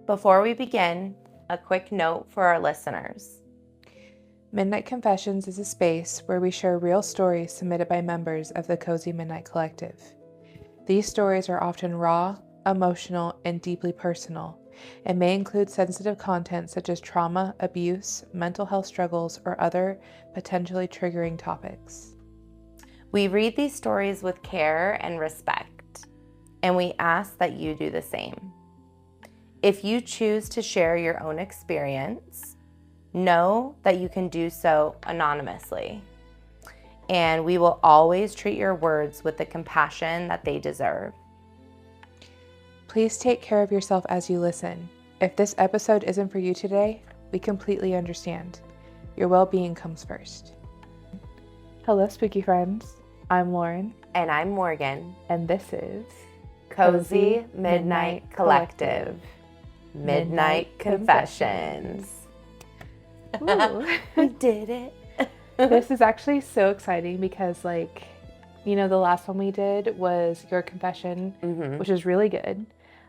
Before we begin, a quick note for our listeners. Midnight Confessions is a space where we share real stories submitted by members of the Cozy Midnight Collective. These stories are often raw, emotional, and deeply personal, and may include sensitive content such as trauma, abuse, mental health struggles, or other potentially triggering topics. We read these stories with care and respect, and we ask that you do the same. If you choose to share your own experience, know that you can do so anonymously, and we will always treat your words with the compassion that they deserve. Please take care of yourself as you listen. If this episode isn't for you today, we completely understand. Your well-being comes first. Hello, spooky friends. I'm Lauren. And I'm Morgan. And this is Cozy Midnight Collective. Midnight Confessions. Ooh. We did it. This is actually so exciting because, the last one we did was your confession, which is really good.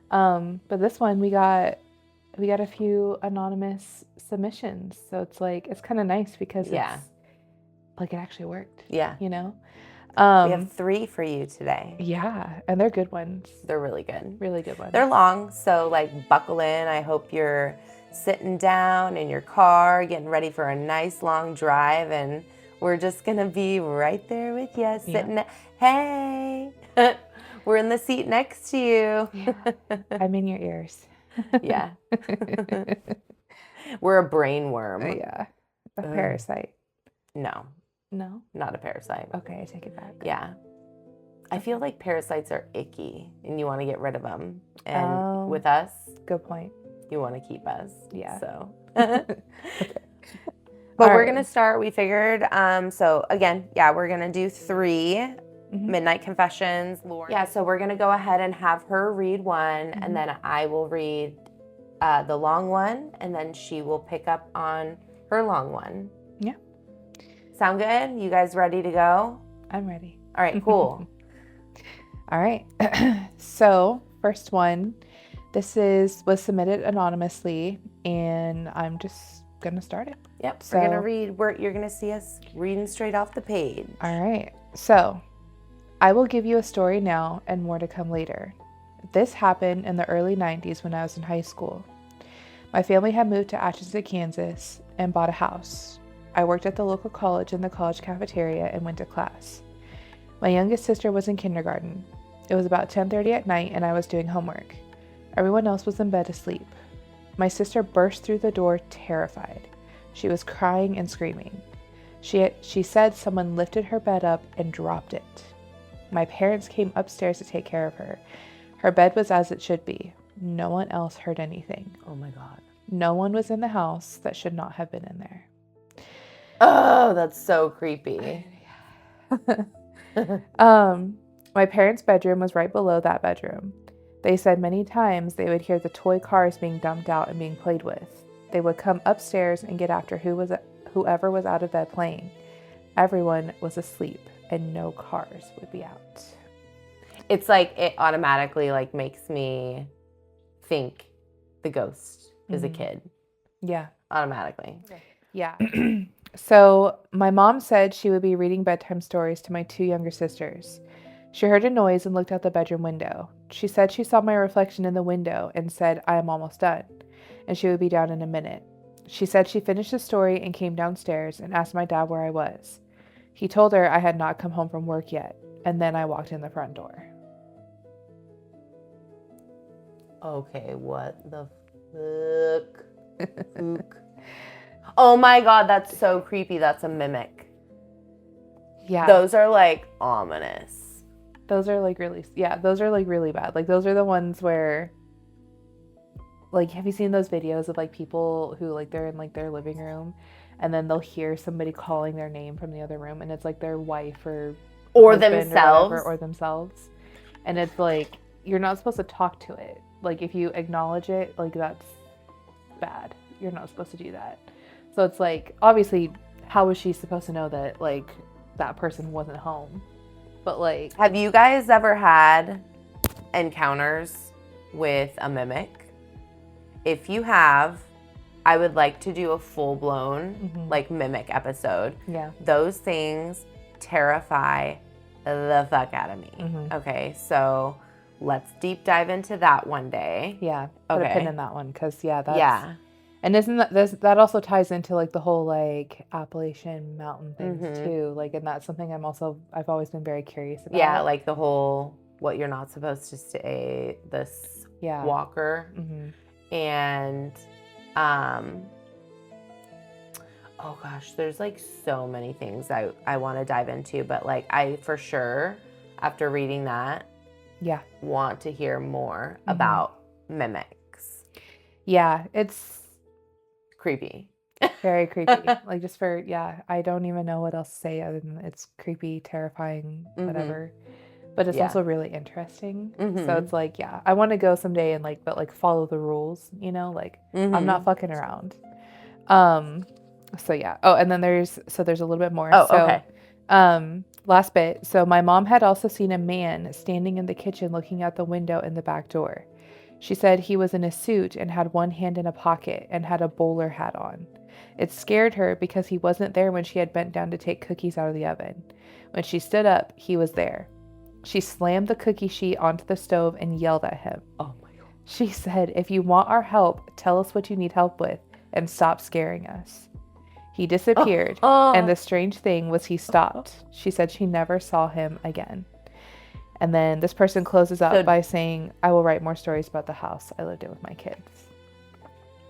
But this one we got a few anonymous submissions, so it's kind of nice because it actually worked. Yeah. We have 3 for you today. Yeah, and they're good ones. They're really good. Really good ones. They're long, so buckle in. I hope you're sitting down in your car, getting ready for a nice long drive, and we're just gonna be right there with you, sitting. Hey, we're in the seat next to you. Yeah. I'm in your ears. Yeah. We're a brain worm. Yeah. A parasite. No, not a parasite. Okay, I take it back. Yeah. I feel like parasites are icky and you want to get rid of them. And with us, good point. You want to keep us. Yeah. So. Okay. But we're going to start, we figured, so again, we're going to do 3 Midnight Confessions. Lauren. Yeah, so we're going to go ahead and have her read one, and then I will read the long one, and then she will pick up on her long one. Yeah. Sound good? You guys ready to go? I'm ready. All right, cool. All right. So, first one, this was submitted anonymously, and I'm just going to start it. Yep, so, we're going to read. You're going to see us reading straight off the page. All right. So, I will give you a story now and more to come later. This happened in the early 90s when I was in high school. My family had moved to Atchison, Kansas, and bought a house. I worked at the local college in the college cafeteria and went to class. My youngest sister was in kindergarten. It was about 10:30 at night and I was doing homework. Everyone else was in bed asleep. My sister burst through the door terrified. She was crying and screaming. She said someone lifted her bed up and dropped it. My parents came upstairs to take care of her. Her bed was as it should be. No one else heard anything. Oh my God. No one was in the house that should not have been in there. Oh, that's so creepy. My parents' bedroom was right below that bedroom. They said many times they would hear the toy cars being dumped out and being played with. They would come upstairs and get after whoever was out of bed playing. Everyone was asleep and no cars would be out. It's it automatically makes me think the ghost is a kid. Yeah. Automatically. Yeah. So my mom said she would be reading bedtime stories to my 2 younger sisters. She heard a noise and looked out the bedroom window. She said she saw my reflection in the window and said, "I am almost done," and she would be down in a minute. She said she finished the story and came downstairs and asked my dad where I was. He told her I had not come home from work yet, and then I walked in the front door. Okay, what the fuck? Oh my God, that's so creepy. That's a mimic. Yeah. Those are ominous. Those are those are really bad. Those are the ones where, have you seen those videos of people who they're in their living room and then they'll hear somebody calling their name from the other room and it's their wife or themselves or themselves. And it's you're not supposed to talk to it. If you acknowledge it, that's bad. You're not supposed to do that. So it's obviously, how was she supposed to know that that person wasn't home? But have you guys ever had encounters with a mimic? if you have, I would like to do a full-blown, like, mimic episode. Yeah. Those things terrify the fuck out of me. Okay, so let's deep dive into that one day. Yeah. Put a pin in that one, because, that's... Yeah. And isn't that also ties into, like, the whole, like, Appalachian mountain things, too. Like, and that's something I've always been very curious about. Yeah, like the whole, what you're not supposed to say, this walker. And, oh gosh, there's, like, so many things I want to dive into. But, like, I, for sure, after reading that, want to hear more about mimics. Yeah, it's... creepy. Very creepy. Like, just for, I don't even know what else to say other than it's creepy, terrifying, whatever. But it's also really interesting. So it's like, I want to go someday and, like, but, like, follow the rules, you know? Like, I'm not fucking around. So, yeah. Oh, and then there's a little bit more. Oh, so, okay. Last bit. So my mom had also seen a man standing in the kitchen looking out the window in the back door. She said he was in a suit and had one hand in a pocket and had a bowler hat on. It scared her because he wasn't there when she had bent down to take cookies out of the oven. When she stood up, he was there. She slammed the cookie sheet onto the stove and yelled at him. Oh my God. She said, "If you want our help, tell us what you need help with and stop scaring us." He disappeared, and the strange thing was he stopped. She said she never saw him again. And then this person closes up by saying, "I will write more stories about the house I lived in with my kids."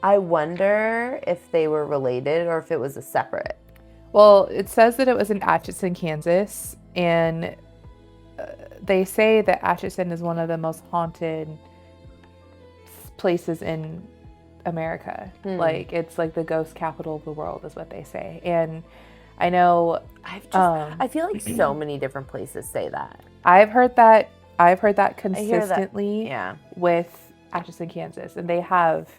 I wonder if they were related or if it was a separate. Well, it says that it was in Atchison, Kansas, and they say that Atchison is one of the most haunted places in America. Like, it's like the ghost capital of the world is what they say. And I know I feel like so many different places say that. I've heard that consistently Yeah. with Atchison, Kansas, and they have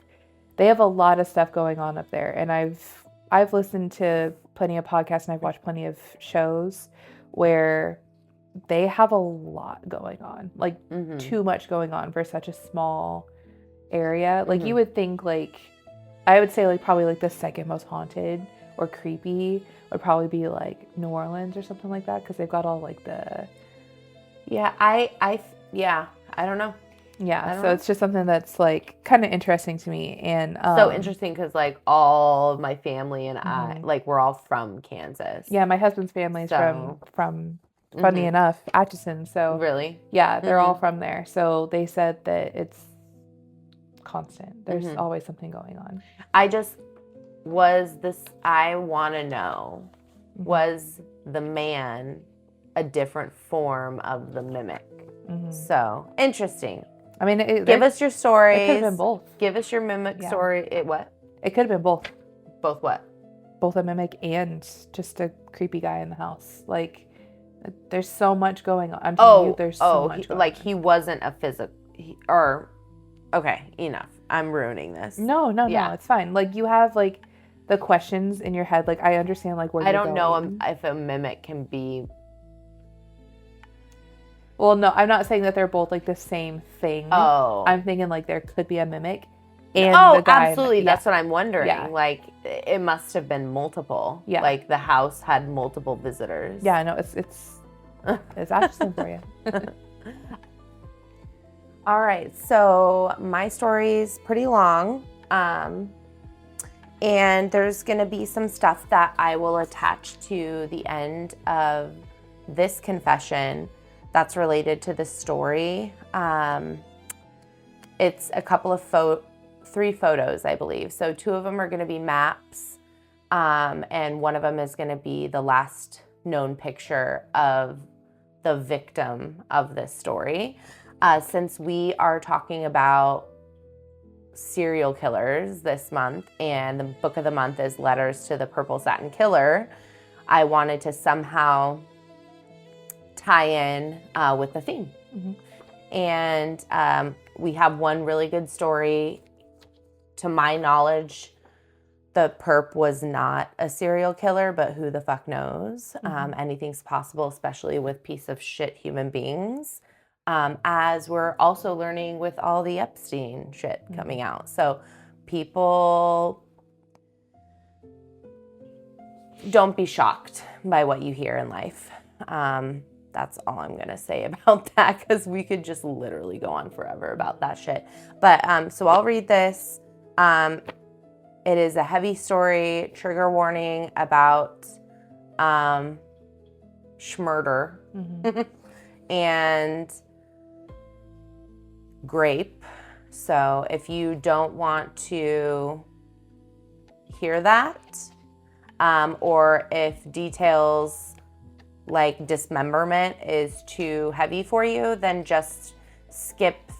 a lot of stuff going on up there. And I've listened to plenty of podcasts and I've watched plenty of shows where they have a lot going on, like too much going on for such a small area. Like you would think, like, I would say, like, probably like the second most haunted or creepy would probably be like New Orleans or something like that, because they've got all like the I don't know. So it's just something that's like kind of interesting to me. And so interesting because, like, all of my family and I, like, we're all from Kansas. Yeah, my husband's family is from funny enough, Atchison. So really, they're all from there. So they said that it's constant. There's always something going on. I want to know, was the man a different form of the mimic? So interesting. I mean, give us your stories. It could have been both. Give us your mimic story. What? It could have been both. Both what? Both a mimic and just a creepy guy in the house. Like, there's so much going on. I'm telling you, there's so much going on. He wasn't a physical, okay, enough. I'm ruining this. No, it's fine. Like, you have, like, the questions in your head. Like, I understand, like, where I you're don't going. know if a mimic can be. Well, no, I'm not saying that they're both, like, the same thing. Oh. I'm thinking, like, there could be a mimic and the guy. Absolutely. That's what I'm wondering. Yeah. Like, it must have been multiple. Yeah. Like, the house had multiple visitors. Yeah, no, it's Atchison for you. All right. So my story's pretty long. And there's going to be some stuff that I will attach to the end of this confession that's related to the story. It's a couple of 3 photos, I believe. So 2 of them are going to be maps, and one of them is going to be the last known picture of the victim of this story. Since we are talking about serial killers this month, and the book of the month is Letters to the Purple Satin Killer, I wanted to somehow tie in with the theme. And we have one really good story. To my knowledge, the perp was not a serial killer, but who the fuck knows? Anything's possible, especially with piece of shit human beings. As we're also learning with all the Epstein shit coming out. So people, don't be shocked by what you hear in life. That's all I'm going to say about that, because we could just literally go on forever about that shit. But so I'll read this. It is a heavy story, trigger warning about schmurder and grape. So if you don't want to hear that, or if details like dismemberment is too heavy for you, then just skip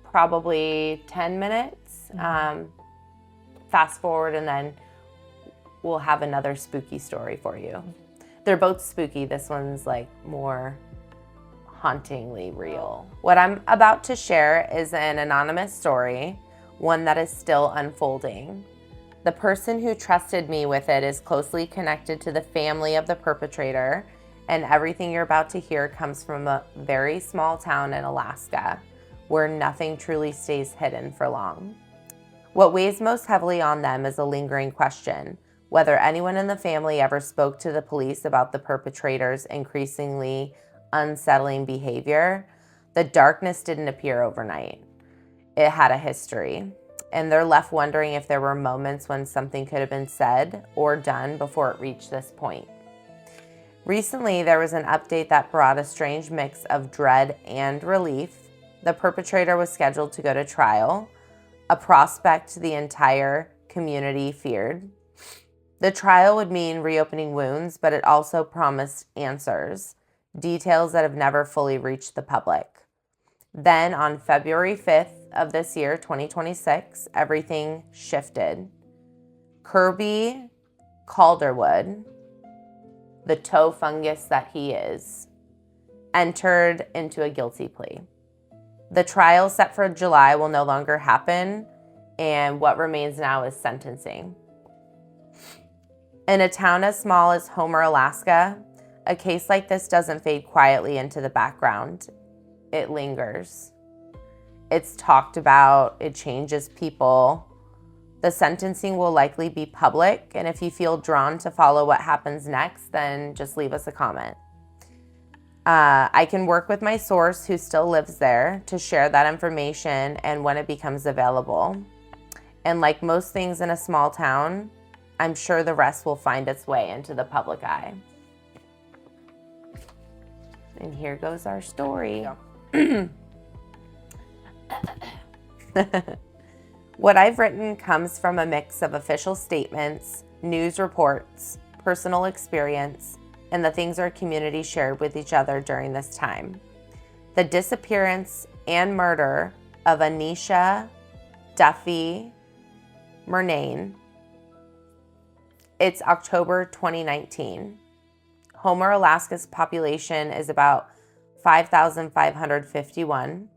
probably 10 minutes. Fast forward, and then we'll have another spooky story for you. They're both spooky. This one's like more hauntingly real. What I'm about to share is an anonymous story, one that is still unfolding. The person who trusted me with it is closely connected to the family of the perpetrator, and everything you're about to hear comes from a very small town in Alaska, where nothing truly stays hidden for long. What weighs most heavily on them is a lingering question: whether anyone in the family ever spoke to the police about the perpetrator's increasingly unsettling behavior. The darkness didn't appear overnight. It had a history, and they're left wondering if there were moments when something could have been said or done before it reached this point. Recently, there was an update that brought a strange mix of dread and relief. The perpetrator was scheduled to go to trial, a prospect the entire community feared. The trial would mean reopening wounds, but it also promised answers, details that have never fully reached the public. Then on February 5th of this year, 2026, everything shifted. Kirby Calderwood, the toe fungus that he is, entered into a guilty plea. The trial set for July will no longer happen, and what remains now is sentencing. In a town as small as Homer, Alaska, a case like this doesn't fade quietly into the background. It lingers. It's talked about. It changes people. The sentencing will likely be public, and if you feel drawn to follow what happens next, then just leave us a comment. I can work with my source, who still lives there, to share that information and when it becomes available. And like most things in a small town, I'm sure the rest will find its way into the public eye. And here goes our story. Yeah. What I've written comes from a mix of official statements, news reports, personal experience, and the things our community shared with each other during this time. The disappearance and murder of Anisha Duffy Murnane. It's October 2019. Homer, Alaska's population is about 5,551.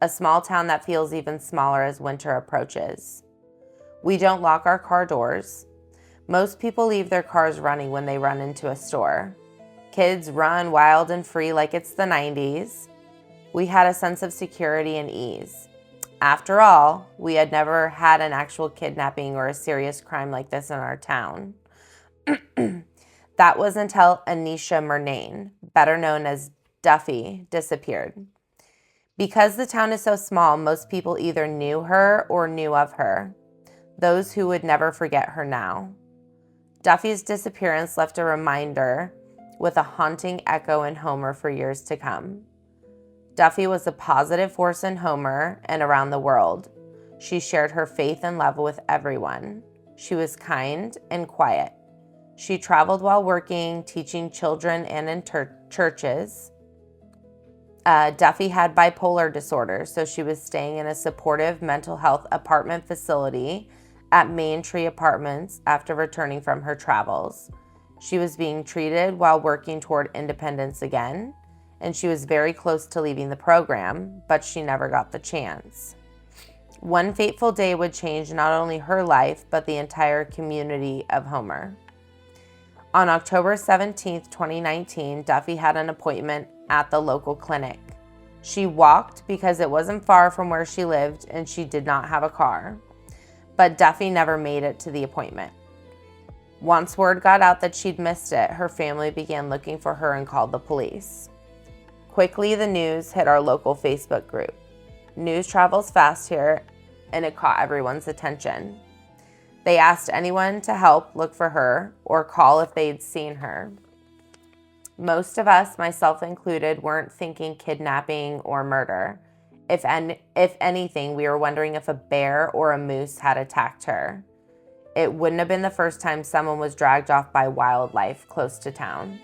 A small town that feels even smaller as winter approaches. We don't lock our car doors. Most people leave their cars running when they run into a store. Kids run wild and free like it's the 90s. We had a sense of security and ease. After all, we had never had an actual kidnapping or a serious crime like this in our town. That was until Anisha Murnane, better known as Duffy, disappeared. Because the town is so small, most people either knew her or knew of her, those who would never forget her now. Duffy's disappearance left a reminder with a haunting echo in Homer for years to come. Duffy was a positive force in Homer and around the world. She shared her faith and love with everyone. She was kind and quiet. She traveled while working, teaching children and in churches. Duffy had bipolar disorder, so she was staying in a supportive mental health apartment facility at Main Tree Apartments after returning from her travels. She was being treated while working toward independence again, and she was very close to leaving the program, but she never got the chance. One fateful day would change not only her life, but the entire community of Homer. On October 17th, 2019, Duffy had an appointment at the local clinic. She walked because it wasn't far from where she lived and she did not have a car. but Duffy never made it to the appointment. Once word got out that she'd missed it, her family began looking for her and called the police. Quickly, the news hit our local Facebook group. News travels fast here, and it caught everyone's attention. They asked anyone to help look for her or call if they'd seen her. Most of us, myself included, weren't thinking kidnapping or murder. If anything, we were wondering if a bear or a moose had attacked her. It wouldn't have been the first time someone was dragged off by wildlife close to town.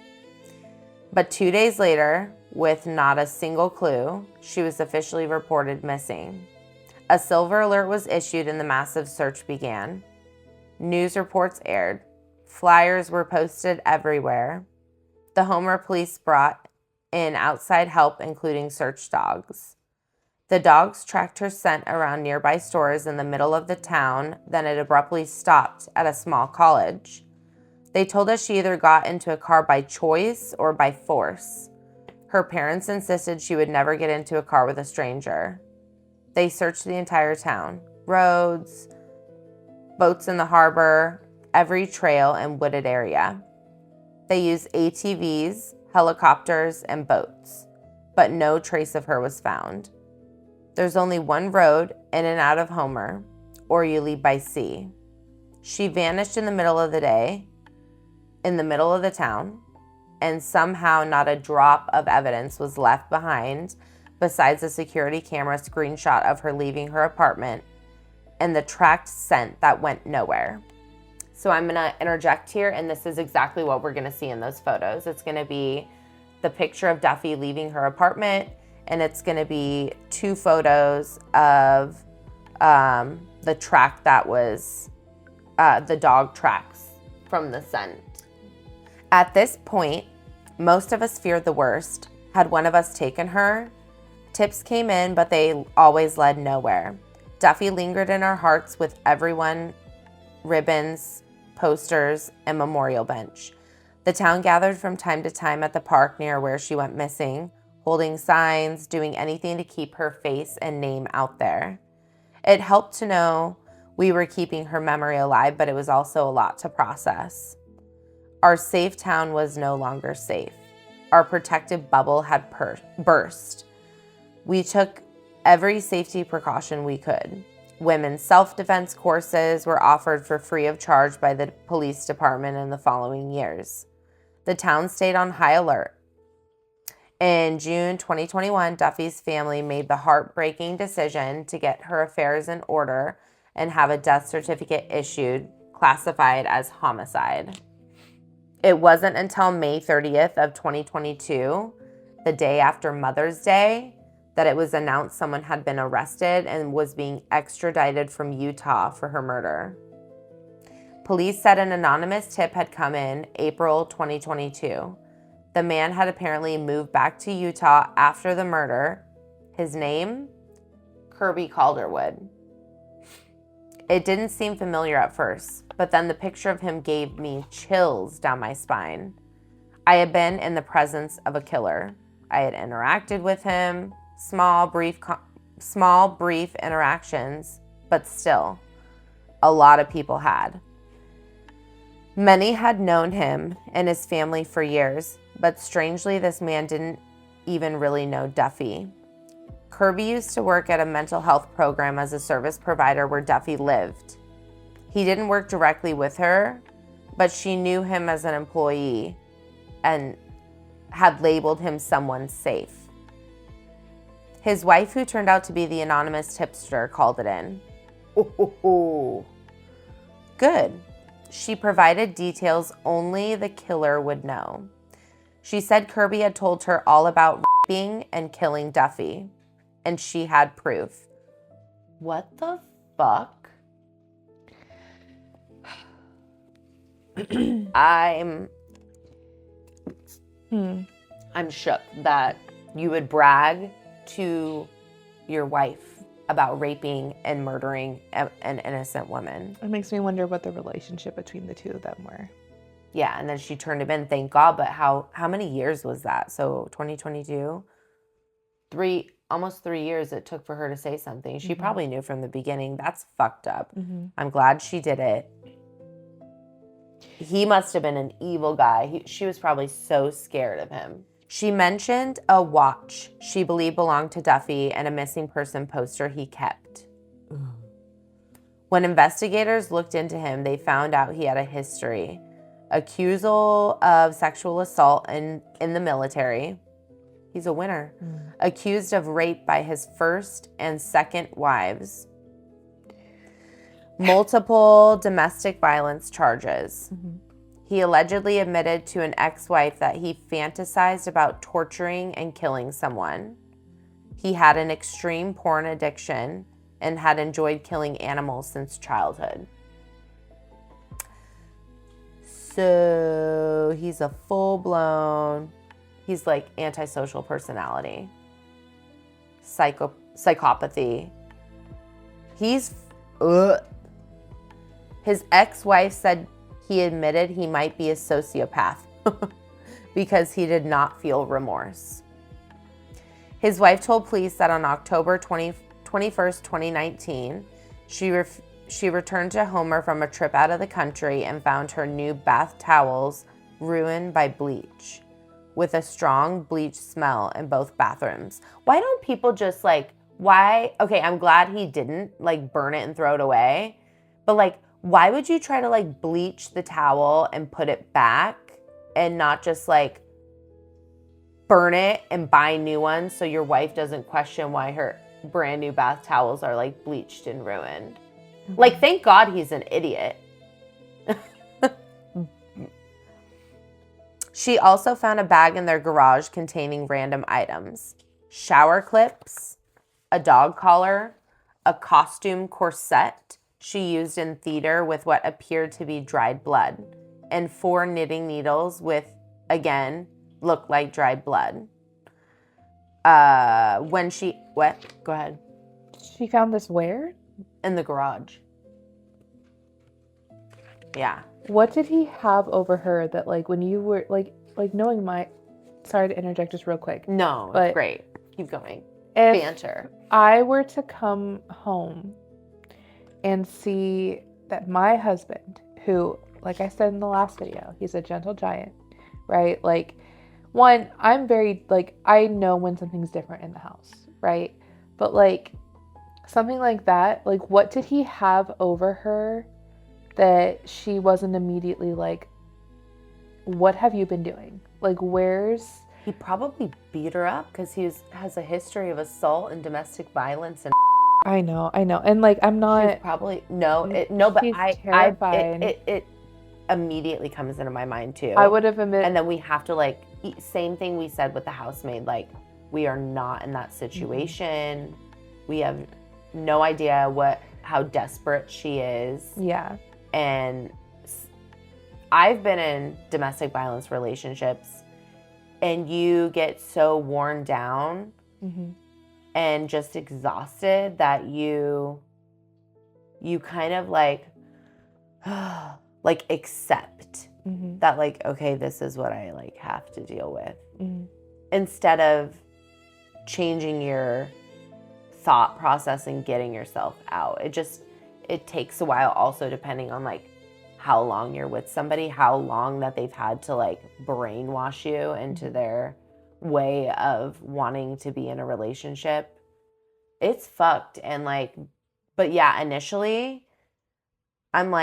But 2 days later, with not a single clue, she was officially reported missing. A silver alert was issued and the massive search began. News reports aired. Flyers were posted everywhere. The Homer police brought in outside help, including search dogs. The dogs tracked her scent around nearby stores in the middle of the town, then it abruptly stopped at a small college. They told us she either got into a car by choice or by force. Her parents insisted she would never get into a car with a stranger. They searched the entire town, roads, boats in the harbor, every trail and wooded area. They used ATVs, helicopters, and boats, but no trace of her was found. There's only one road in and out of Homer, or you leave by sea. She vanished in the middle of the day, in the middle of the town, and somehow not a drop of evidence was left behind besides a security camera screenshot of her leaving her apartment and the tracked scent that went nowhere. So I'm gonna interject here, and this is exactly what we're gonna see in those photos. It's gonna be the picture of Duffy leaving her apartment, and it's gonna be 2 photos of the track that was the dog tracks from the scent. At this point, most of us feared the worst. Had one of us taken her? Tips came in, but they always led nowhere. Duffy lingered in our hearts with everyone, ribbons, posters, and memorial bench. The town gathered from time to time at the park near where she went missing, holding signs, doing anything to keep her face and name out there. It helped to know we were keeping her memory alive, but it was also a lot to process. Our safe town was no longer safe. Our protective bubble had burst. We took every safety precaution we could. Women's self-defense courses were offered for free of charge by the police department in the following years. The town stayed on high alert. In June 2021, Duffy's family made the heartbreaking decision to get her affairs in order and have a death certificate issued, classified as homicide. It wasn't until May 30th of 2022, the day after Mother's Day, that it was announced someone had been arrested and was being extradited from Utah for her murder. Police said an anonymous tip had come in April 2022. The man had apparently moved back to Utah after the murder. His name? Kirby Calderwood. It didn't seem familiar at first, but then the picture of him gave me chills down my spine. I had been in the presence of a killer. I had interacted with him, small, brief interactions, but still, a lot of people had. Many had known him and his family for years, but strangely, this man didn't even really know Duffy. Kirby used to work at a mental health program as a service provider where Duffy lived. He didn't work directly with her, but she knew him as an employee and had labeled him someone safe. His wife, who turned out to be the anonymous tipster, called it in. Good. She provided details only the killer would know. She said Kirby had told her all about raping and killing Duffy, and she had proof. What the fuck? I'm shook that you would brag to your wife about raping and murdering an innocent woman. It makes me wonder what the relationship between the two of them were. Yeah, and then she turned him in, thank God, but how many years was that? So 2022? almost 3 years it took for her to say something. She Mm-hmm. probably knew from the beginning. That's fucked up. Mm-hmm. I'm glad she did it. He must have been an evil guy. She was probably so scared of him. She mentioned a watch she believed belonged to Duffy and a missing person poster he kept. When investigators looked into him, they found out he had a history. Accusal of sexual assault in the military. He's a winner. Accused of rape by his first and second wives. Multiple domestic violence charges. Mm-hmm. He allegedly admitted to an ex-wife that he fantasized about torturing and killing someone. He had an extreme porn addiction and had enjoyed killing animals since childhood. So he's a full-blown, he's like antisocial personality. Psychopathy. He's, His ex-wife said he admitted he might be a sociopath because he did not feel remorse. His wife told police that on October 21st, 2019, she returned to Homer from a trip out of the country and found her new bath towels ruined by bleach with a strong bleach smell in both bathrooms. Why don't people just okay, I'm glad he didn't burn it and throw it away, but why would you try to bleach the towel and put it back and not just burn it and buy new ones so your wife doesn't question why her brand new bath towels are bleached and ruined? Mm-hmm. Thank God he's an idiot. She also found a bag in their garage containing random items. Shower clips, a dog collar, a costume corset she used in theater with what appeared to be dried blood, and 4 knitting needles with, again, looked like dried blood. What? Go ahead. She found this where? In the garage. Yeah. What did he have over her that when you were knowing sorry to interject just real quick. No, but it's great. Keep going. If Banter. I were to come home and see that my husband, who, like I said in the last video, he's a gentle giant, right? One, I'm very, I know when something's different in the house, right? But, something like that, what did he have over her that she wasn't immediately what have you been doing? Where's... He probably beat her up because he has a history of assault and domestic violence and... I know. And I'm not... She's probably... but it immediately comes into my mind too. I would have admitted... And then we have to same thing we said with the housemaid, we are not in that situation. Mm-hmm. We have no idea how desperate she is. Yeah. And I've been in domestic violence relationships, and you get so worn down mm-hmm. and just exhausted that you kind of accept mm-hmm. that okay, this is what I have to deal with, mm-hmm. instead of changing your thought process and getting yourself out. It takes a while, also depending on how long you're with somebody, how long that they've had to brainwash you into mm-hmm. their way of wanting to be in a relationship. It's fucked. And but yeah, initially I'm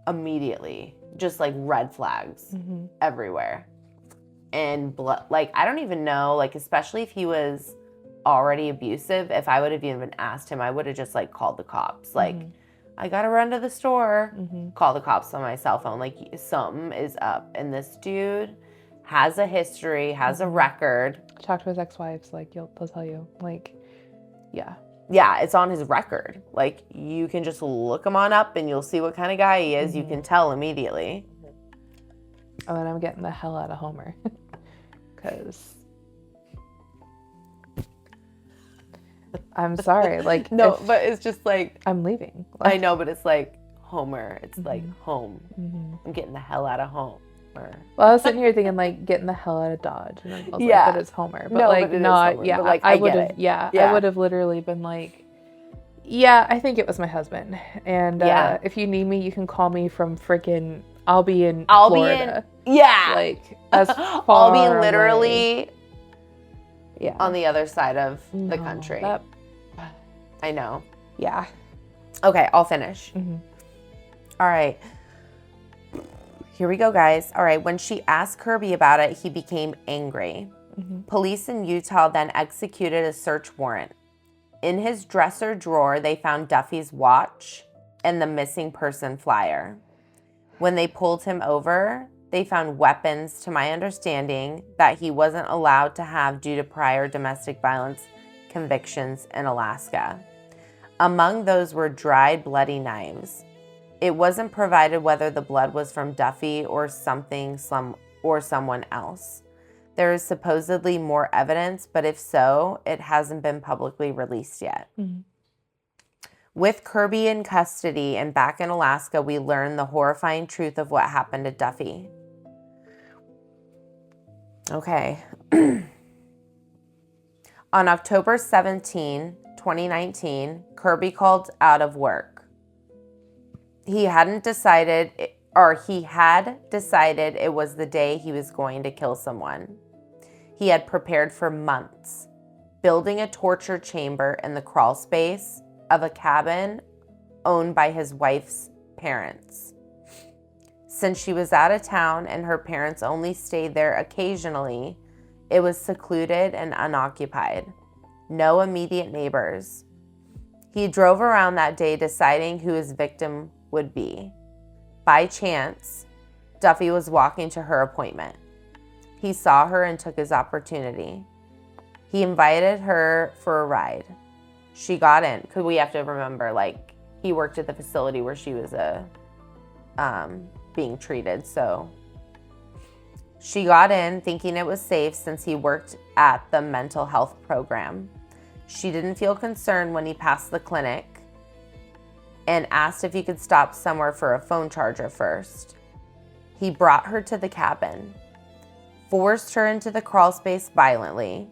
immediately just red flags mm-hmm. everywhere. And blood, I don't even know, especially if he was already abusive, if I would have even asked him, I would have just called the cops. Mm-hmm. I gotta run to the store, mm-hmm. call the cops on my cell phone. Something is up. And this dude has a history, has mm-hmm. a record. Talk to his ex-wives, they'll tell you. Yeah. Yeah, it's on his record. You can just look him on up and you'll see what kind of guy he is. Mm-hmm. You can tell immediately. Oh, and I'm getting the hell out of Homer. Because... I'm sorry, no, but it's just I'm leaving. I know, but it's Homer. It's mm-hmm. Home. Mm-hmm. I'm getting the hell out of home. Homer. Well, I was sitting here thinking, like, getting the hell out of Dodge. And I was like, but it's Homer. But, No, like, but it is not, Homer. yeah. But, like, I I would get have, it. yeah, Yeah. I would have literally been like, yeah, I think it was my husband. And if you need me, you can call me from freaking, I'll be in Florida. Yeah. Like, as far I'll be literally away. Yeah. on the other side of the country. I know. Yeah. Okay, I'll finish. Mm-hmm. All right. Here we go, guys. All right. When she asked Kirby about it, he became angry. Mm-hmm. Police in Utah then executed a search warrant. In his dresser drawer, they found Duffy's watch and the missing person flyer. When they pulled him over, they found weapons, to my understanding, that he wasn't allowed to have due to prior domestic violence convictions in Alaska. Among those were dried, bloody knives. It wasn't provided whether the blood was from Duffy or someone else. There is supposedly more evidence, but if so, it hasn't been publicly released yet. Mm-hmm. With Kirby in custody and back in Alaska, we learn the horrifying truth of what happened to Duffy. Okay. On October 17, 2019, Kirby called out of work. He had decided it was the day he was going to kill someone. He had prepared for months, building a torture chamber in the crawl space of a cabin owned by his wife's parents. Since she was out of town and her parents only stayed there occasionally, it was secluded and unoccupied. No immediate neighbors. He drove around that day deciding who his victim would be. By chance, Duffy was walking to her appointment. He saw her and took his opportunity. He invited her for a ride. She got in, because we have to remember, like, he worked at the facility where she was being treated, so she got in thinking it was safe since he worked at the mental health program. She didn't feel concerned when he passed the clinic and asked if he could stop somewhere for a phone charger first. He brought her to the cabin, forced her into the crawl space violently.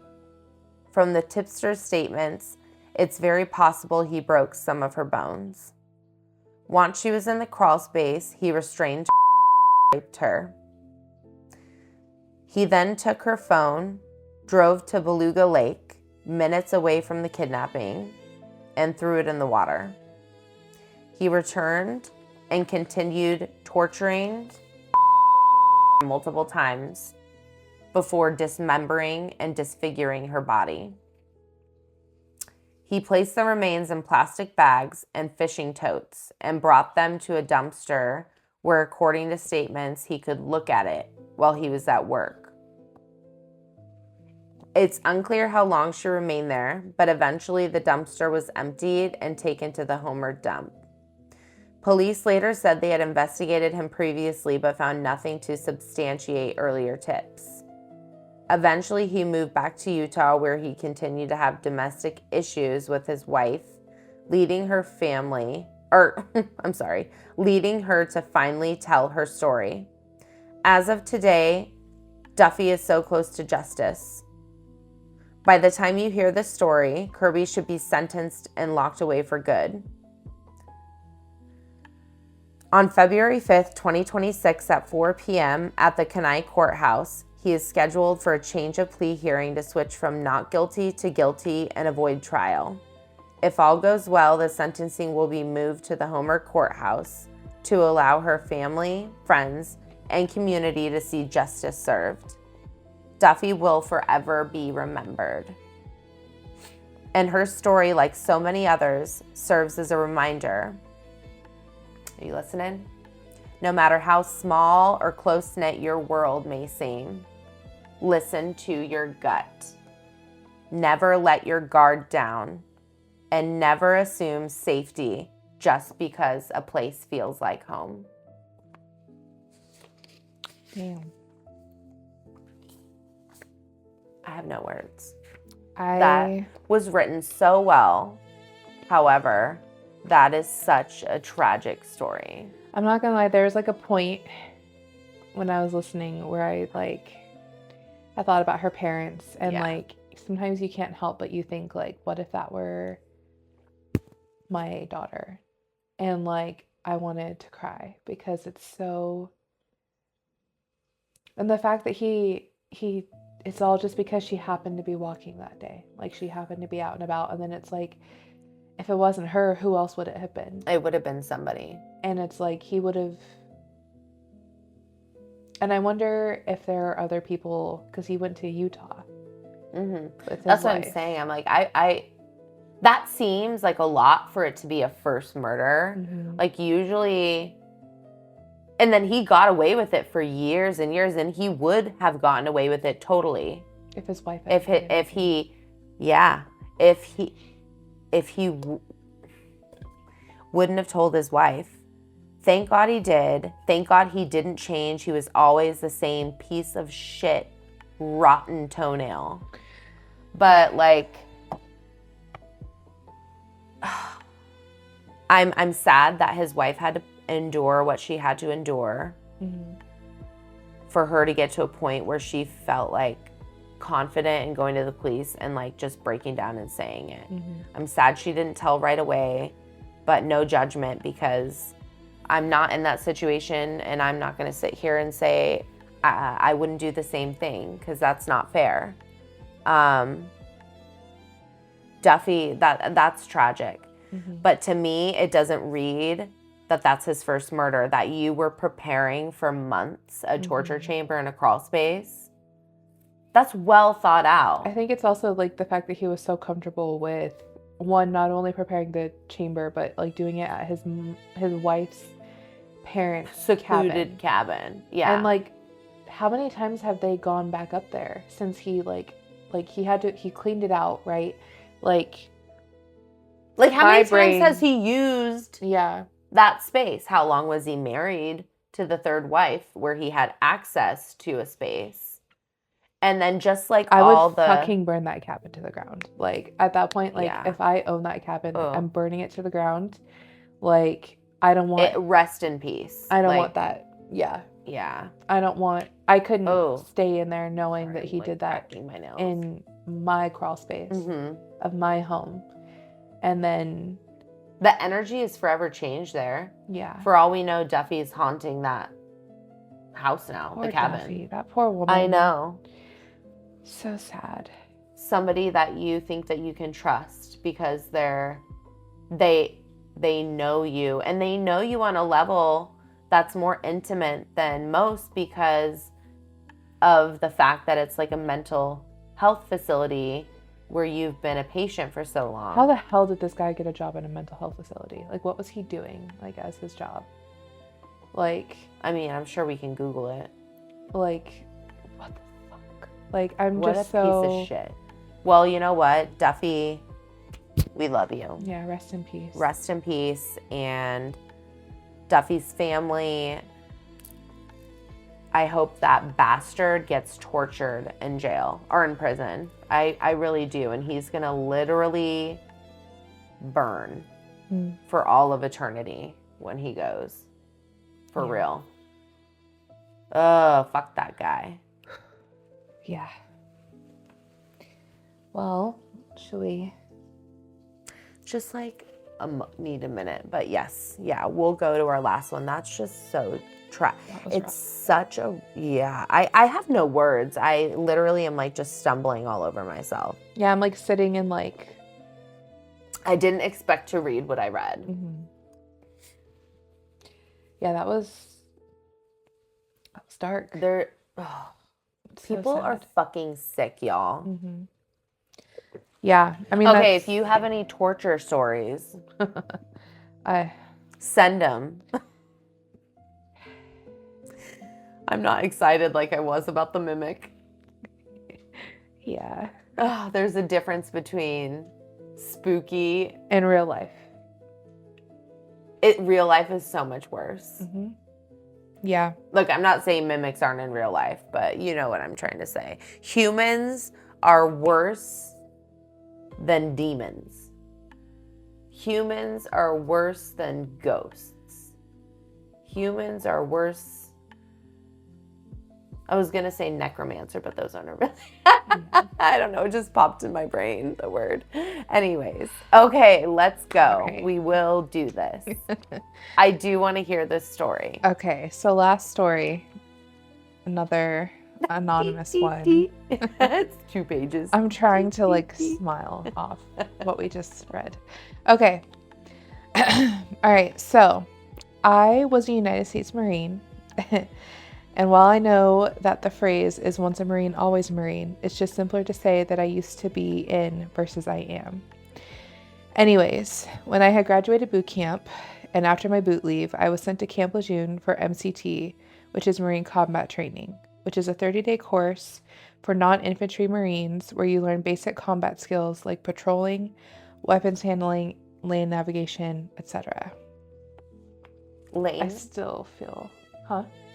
From the tipster's statements, it's very possible he broke some of her bones. Once she was in the crawl space, he restrained and raped her. He then took her phone, drove to Beluga Lake, minutes away from the kidnapping, and threw it in the water. He returned and continued torturing multiple times before dismembering and disfiguring her body. He placed the remains in plastic bags and fishing totes and brought them to a dumpster where, according to statements, he could look at it while he was at work. It's unclear how long she remained there, but eventually the dumpster was emptied and taken to the Homer dump. Police later said they had investigated him previously but found nothing to substantiate earlier tips. Eventually, he moved back to Utah, where he continued to have domestic issues with his wife, leading her to finally tell her story. As of today, Duffy is so close to justice. By the time you hear this story, Kirby should be sentenced and locked away for good. On February 5th, 2026 at 4 p.m. at the Kenai Courthouse, he is scheduled for a change of plea hearing to switch from not guilty to guilty and avoid trial. If all goes well, the sentencing will be moved to the Homer Courthouse to allow her family, friends, and community to see justice served. Duffy will forever be remembered. And her story, like so many others, serves as a reminder. Are you listening? No matter how small or close-knit your world may seem, listen to your gut. Never let your guard down, and never assume safety just because a place feels like home. Damn. I have no words. That That was written so well. However, that is such a tragic story. I'm not gonna lie, there was like a point when I was listening where I thought about her parents and Yeah. like sometimes you can't help but you think like, what if that were my daughter? And like I wanted to cry because it's so, and the fact that he it's all just because she happened to be walking that day. Like she happened to be out and about, and then it's like, if it wasn't her, who else would it have been? It would have been somebody. And it's like he would have. And I wonder if there are other people, because he went to Utah. Mm-hmm. With his That's what wife. I'm saying. I'm like, I that seems like a lot for it to be a first murder. Mhm. Like usually, and then he got away with it for years and years, and he would have gotten away with it totally If his wife. if he wouldn't have told his wife. Thank God he did. Thank God he didn't change. He was always the same piece of shit, rotten toenail. But like, I'm sad that his wife had to endure what she had to endure Mhm. for her to get to a point where she felt like confident in going to the police and like just breaking down and saying it. Mhm. I'm sad she didn't tell right away, but no judgment, because I'm not in that situation, and I'm not going to sit here and say I wouldn't do the same thing, because that's not fair. Duffy, that's tragic. Mhm. But to me, it doesn't read that that's his first murder, that you were preparing for months a torture chamber in a crawl space. That's well thought out. I think it's also like the fact that he was so comfortable with one, not only preparing the chamber, but like doing it at his wife's parents' Secluded cabin. Yeah. And like, how many times have they gone back up there since he he cleaned it out, right? Like how many times has he used Yeah. that space? How long was he married to the third wife where he had access to a space? And then just like I all would the fucking burn that cabin to the ground. Like at that point, like Yeah. if I own that cabin, Ugh. I'm burning it to the ground. Like I don't want rest in peace. I don't Like, want that. Yeah. Yeah. I couldn't Oh. stay in there knowing Sorry, that he I'm, like, did that cracking my nails. in my crawl space Mhm. of my home. And then The energy is forever changed there. yeah. For all we know, Duffy's haunting that house now, Poor the cabin. Duffy, that poor woman. I know. So sad. Somebody that you think that you can trust because they know you, and they know you on a level that's more intimate than most because of the fact that it's like a mental health facility where you've been a patient for so long. How the hell did this guy get a job in a mental health facility? Like, what was he doing, like, as his job? Like, I mean, I'm sure we can Google it. like, what the fuck? Like, I'm What just a so... piece of shit. Well, you know what, Duffy, we love you. Yeah, rest in peace. Rest in peace. And Duffy's family, I hope that bastard gets tortured in jail or in prison. I really do. And he's going to literally burn for all of eternity when he goes. For real. Oh, fuck that guy. Yeah. Well, should we? Just like need a minute, but yes, yeah, we'll go to our last one. That's just so it's such a I have no words. I literally am like just stumbling all over myself. Yeah, I'm like sitting in like. I didn't expect to read what I read. Yeah, that was dark. People are fucking sick, y'all. Yeah, I mean. Okay, if you have any torture stories, send them. I'm not excited like I was about the mimic. Yeah. Oh, there's a difference between spooky and real life. Real life is so much worse. Yeah. Look, I'm not saying mimics aren't in real life, but you know what I'm trying to say. Humans are worse than demons. Humans are worse than ghosts. Humans are worse I was going to say necromancer, but those aren't really. I don't know. It just popped in my brain, the word. Anyways. Okay, let's go. Right. We will do this. I do want to hear this story. Okay, so last story. Another anonymous one. It's 2 pages. I'm trying to like smile off what we just read. Okay. All right, so I was a United States Marine. And while I know that the phrase is once a Marine, always a Marine, it's just simpler to say that I used to be in versus I am. Anyways, when I had graduated boot camp and after my boot leave, I was sent to Camp Lejeune for MCT, which is Marine Combat Training, which is a 30-day course for non-infantry Marines where you learn basic combat skills like patrolling, weapons handling, land navigation, etc. Lane? I still feel,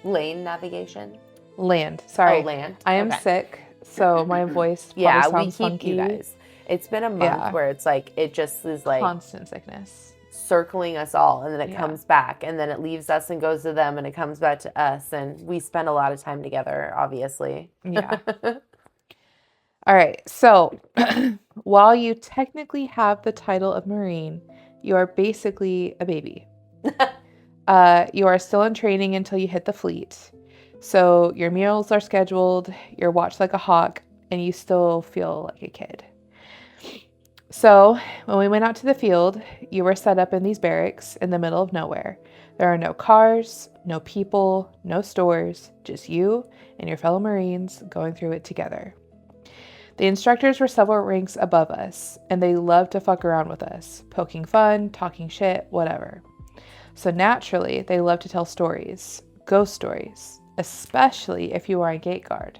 Lane navigation? Land. Sorry. Oh, land. I am sick, so my voice probably sounds funky. You guys. It's been a month where it's like, it just is like constant sickness. Circling us all, and then it comes back, and then it leaves us and goes to them, and it comes back to us, and we spend a lot of time together, obviously. Yeah. All right. So while you technically have the title of Marine, you are basically a baby. You are still in training until you hit the fleet. So your meals are scheduled, you're watched like a hawk, and you still feel like a kid. So when we went out to the field, you were set up in these barracks in the middle of nowhere. There are no cars, no people, no stores, just you and your fellow Marines going through it together. The instructors were several ranks above us, and they loved to fuck around with us, poking fun, talking shit, whatever. So naturally, they love to tell stories, ghost stories, especially if you are a gate guard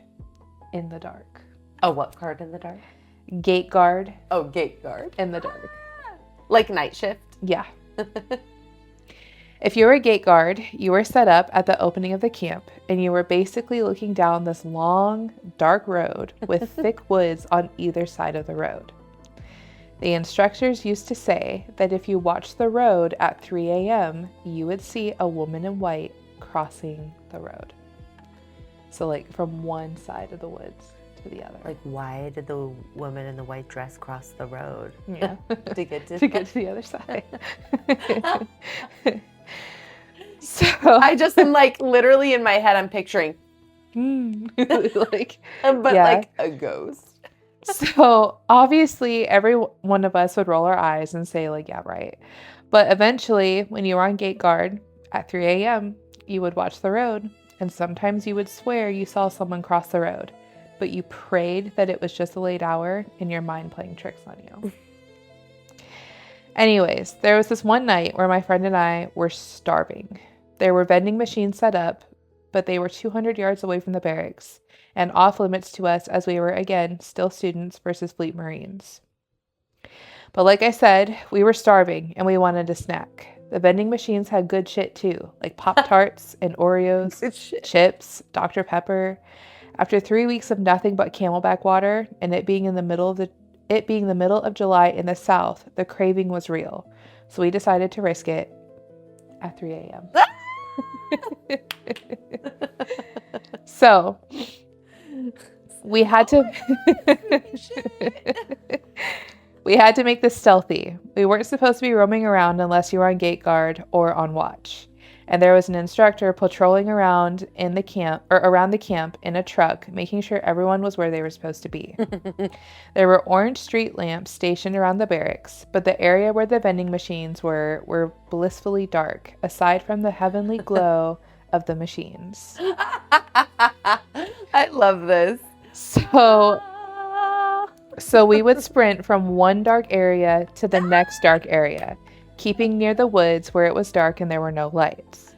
in the dark. Oh, what guard in the dark? Gate guard. Oh, gate guard. In the dark. Like night shift? Yeah. If you were a gate guard, you were set up at the opening of the camp, and you were basically looking down this long, dark road with thick woods on either side of the road. The instructors used to say that if you watched the road at 3 a.m., you would see a woman in white crossing the road. So like from one side of the woods to the other. Like, why did the woman in the white dress cross the road? Yeah. to get to the other side. So I just am like, literally in my head, I'm picturing like, like a ghost. So obviously every one of us would roll our eyes and say like, yeah, right. But eventually when you were on gate guard at 3 a.m., you would watch the road, and sometimes you would swear you saw someone cross the road, but you prayed that it was just a late hour and your mind playing tricks on you. Anyways, there was this one night where my friend and I were starving. There were vending machines set up, but they were 200 yards away from the barracks and off limits to us as we were, again, still students versus fleet Marines. But like I said, we were starving and we wanted a snack. The vending machines had good shit too, like Pop-Tarts and Oreos, chips, Dr. Pepper. After 3 weeks of nothing but Camelback water and it being the middle of July in the South, the craving was real. So we decided to risk it at 3 a.m. So we had to make this stealthy. We weren't supposed to be roaming around unless you were on gate guard or on watch. And there was an instructor patrolling around in the camp or around the camp in a truck, making sure everyone was where they were supposed to be. There were orange street lamps stationed around the barracks, but the area where the vending machines were blissfully dark, aside from the heavenly glow of the machines. I love this. So we would sprint from one dark area to the next dark area, keeping near the woods where it was dark and there were no lights.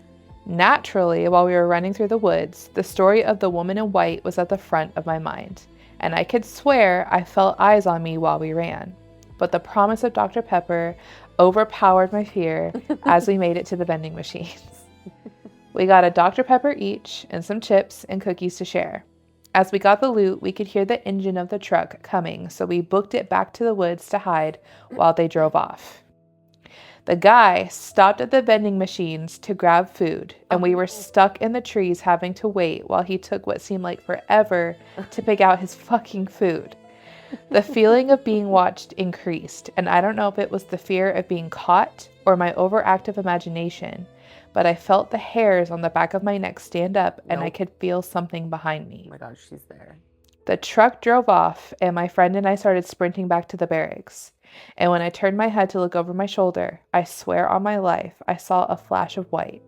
Naturally, while we were running through the woods, the story of the woman in white was at the front of my mind, and I could swear I felt eyes on me while we ran. But the promise of Dr. Pepper overpowered my fear as we made it to the vending machines. We got a Dr. Pepper each and some chips and cookies to share. As we got the loot, we could hear the engine of the truck coming, so we booked it back to the woods to hide while they drove off. The guy stopped at the vending machines to grab food, and we were stuck in the trees having to wait while he took what seemed like forever to pick out his fucking food. The feeling of being watched increased, and I don't know if it was the fear of being caught or my overactive imagination, but I felt the hairs on the back of my neck stand up, and I could feel something behind me. Oh my gosh, she's there. The truck drove off, and my friend and I started sprinting back to the barracks. And when I turned my head to look over my shoulder, I swear on my life, I saw a flash of white.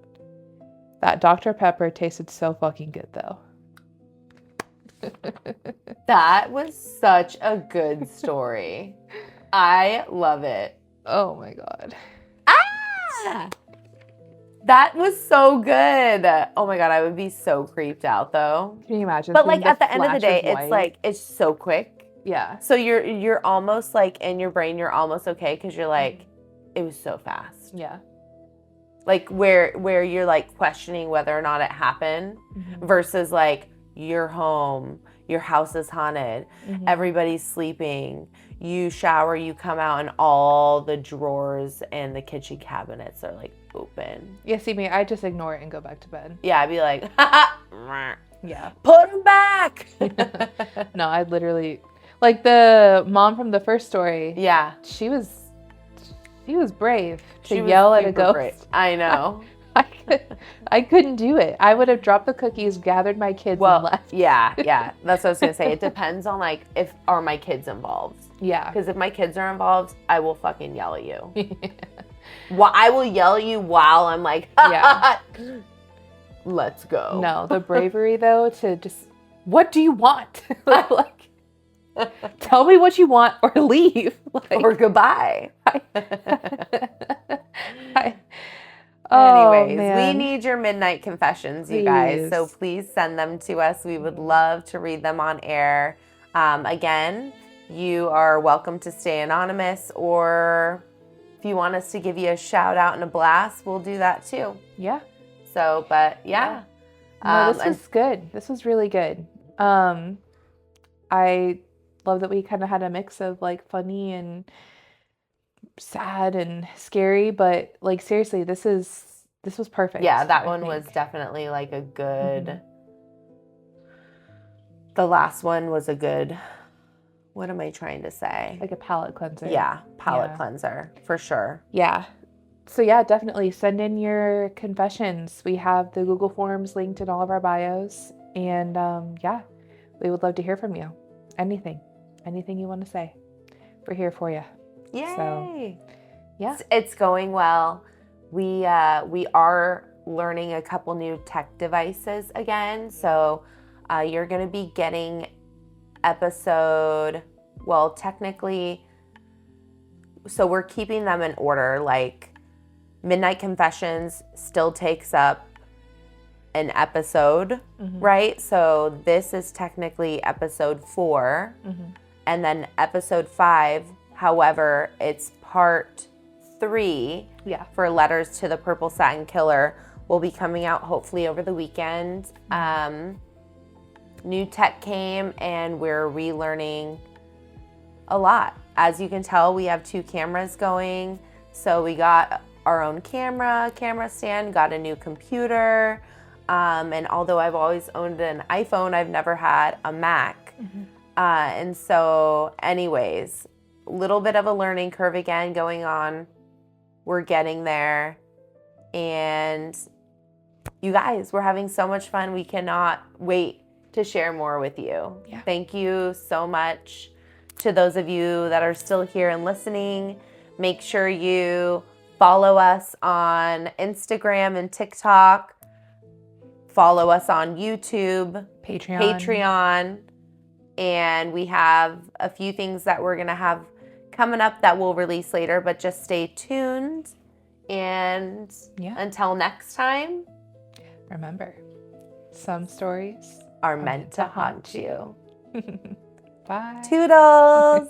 That Dr. Pepper tasted so fucking good, though. That was such a good story. I love it. Oh my God. Ah! That was so good. Oh my God, I would be so creeped out though. Can you imagine? But like at the end of the day, it's like, it's so quick. Yeah. So you're almost like in your brain, you're almost okay because you're like, it was so fast. Yeah. Like where you're like questioning whether or not it happened versus like you're home, your house is haunted, everybody's sleeping, you shower, you come out and all the drawers and the kitchen cabinets are like open. Yeah, see me, I just ignore it and go back to bed. Yeah, I'd be like, yeah, put them back. No, I'd literally, like the mom from the first story. Yeah. She was brave to yell at a ghost. Brave. I know. I couldn't do it. I would have dropped the cookies, gathered my kids, and left. Yeah. That's what I was gonna say. It depends on like are my kids involved. Yeah. Because if my kids are involved, I will fucking yell at you. Well, I will yell at you while I'm like, yeah. Let's go. No, the bravery though to just, what do you want? Like, tell me what you want or leave. Like, or goodbye. Oh, anyways, man. we need your midnight confessions, you guys. So please send them to us. We would love to read them on air. Again, you are welcome to stay anonymous, or if you want us to give you a shout out and a blast, we'll do that too. Yeah. So, but yeah. No, this was good. This was really good. I love that we kind of had a mix of like funny and sad and scary, but like seriously, this was perfect. Yeah, that one was definitely like a good. The last one was a good. What am I trying to say? Like a palate cleanser. Yeah, palate cleanser for sure. Yeah. So yeah, definitely send in your confessions. We have the Google Forms linked in all of our bios, and yeah, we would love to hear from you. Anything you want to say, we're here for you. Yay! So, yeah, it's going well. We are learning a couple new tech devices again, so you're going to be getting technically, so we're keeping them in order. Like Midnight Confessions still takes up an episode, right? So this is technically episode 4, and then episode 5. However, it's part 3 for Letters to the Purple Satin Killer will be coming out hopefully over the weekend. New tech came and we're relearning a lot. As you can tell, we have 2 cameras going. So we got our own camera stand, got a new computer. And although I've always owned an iPhone, I've never had a Mac. And so anyways, little bit of a learning curve again going on. We're getting there. And you guys, we're having so much fun. We cannot wait to share more with you. Yeah. Thank you so much to those of you that are still here and listening. Make sure you follow us on Instagram and TikTok. Follow us on YouTube, Patreon. And we have a few things that we're going to have coming up that we'll release later, but just stay tuned. And until next time, remember, some stories are meant to haunt you. Bye. Toodles.